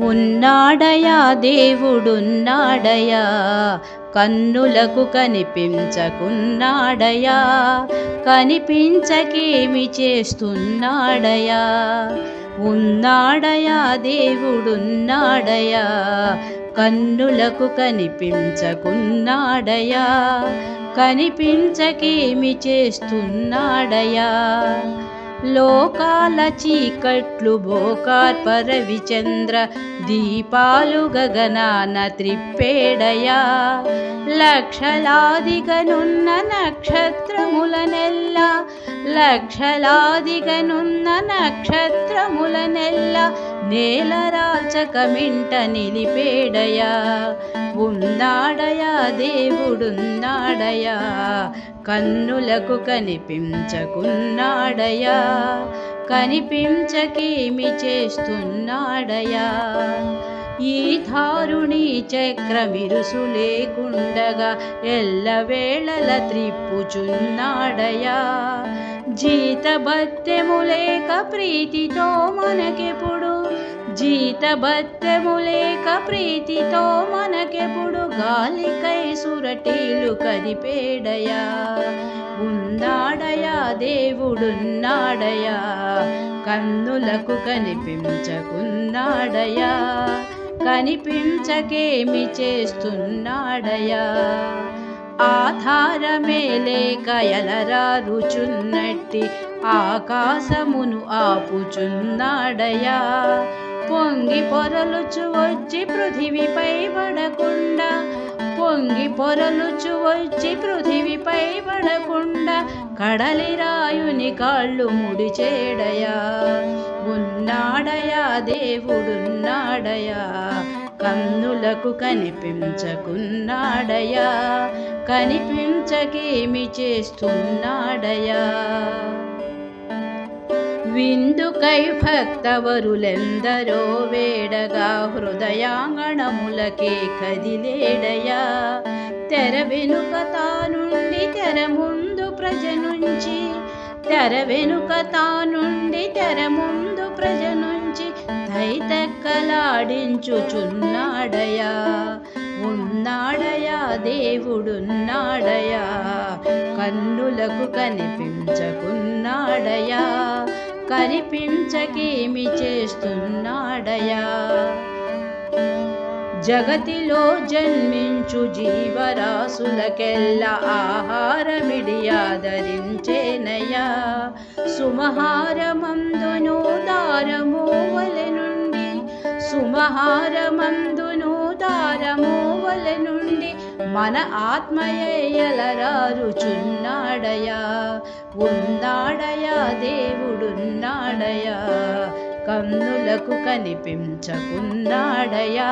ఉన్నాడయా దేవుడున్నాడయా, కన్నులకు కనిపించకున్నాడయా, కనిపించకేమి చేస్తున్నాడయా. ఉన్నాడయా దేవుడున్నాడయా, కన్నులకు కనిపించకున్నాడయా, కనిపించకేమి చేస్తున్నాడయా. లోకాల చీకట్లు భోకార్పర విచంద్ర దీపాలు గగనాన త్రిప్పేడయా. లక్షలాదిగనున్న నక్షత్రములనెల్ల, లక్షలాదిగనున్న నక్షత్రములనెల్ల నేలరాల్చక మింట నిలిపేడయా. ఉన్నాడయా దేవుడున్నాడయా, కన్నులకు కనిపించకున్నాడయా, కనిపించకేమి చేస్తున్నాడయా. ఈ ధారుణి చక్రమిరుసు లేకుండగా ఎల్లవేళల త్రిప్పుచున్నాడయా. జీతభత్యము లేక ప్రీతితో మనకెప్పుడు, జీతభత్యము లేక ప్రీతితో మనకెప్పుడు గాలికై సురటీలు కదిపేడయా. ఉన్నాడయా దేవుడున్నాడయా, కన్నులకు కనిపించకున్నాడయా, కనిపించకేమి చేస్తున్నాడయా. ఆధారమే లేక ఎలరారుచున్నట్టి ఆకాశమును ఆపుచున్నాడయా. పొంగి పొరలుచు వచ్చి పృథివిపై పడకుండా, పొంగి పొరలుచు వచ్చి పృథివిపై పడకుండా కడలి రాయుని కాళ్ళు ముడిచేడయా. ఉన్నాడయా దేవుడున్నాడయా, కన్నులకు కనిపించకున్నాడయా, కనిపించకేమి చేస్తున్నాడయా. విందుకై భక్తవరులెందరో వేడగా హృదయాంగణములకే కదిలేడయా. తెర వెనుక తానుండి తెర ముందు ప్రజ నుంచి, తెర వెనుక తానుండి తెర ముందు ప్రజ నుంచి తైతెక్కలాడించుచున్నాడయా. ఉన్నాడయా దేవుడున్నాడయా, కన్నులకు కనిపించకున్నాడయా, కనిపించకేమి చేస్తున్నాడయా. జగతిలో జన్మించు జీవరాశులకెల్ల ఆహారమిడియాదరించేనయా. సుమహారమందును దారమోవలె నుండి, సుమహారమందును దారమోవలె నుండి మన ఆత్మయలరారుచున్నాడయా. ఉన్నాడయా దేవుడున్నాడయా, కన్నులకు కనిపించకున్నాడయా,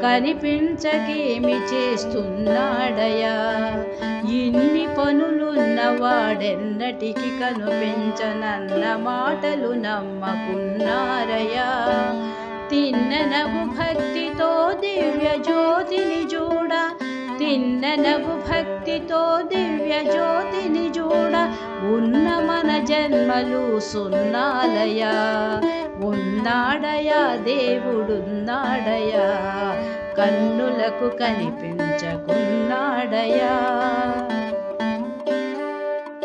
కనిపించకేమి చేస్తున్నాడయా. ఇన్ని పనులున్నవాడెన్నటికి కనిపించనన్న మాటలు నమ్మకున్నారయా. తిన్ననగు భక్తితో దివ్య జ్యోతిని చూడ, తిన్ననగు భక్తితో దివ్య జ్యోతిని చూడ ఉన్న మన జన్మలు సున్నాలయా. ఉన్నాడయా దేవుడున్నాడయా, కన్నులకు కనిపించకున్నాడయా.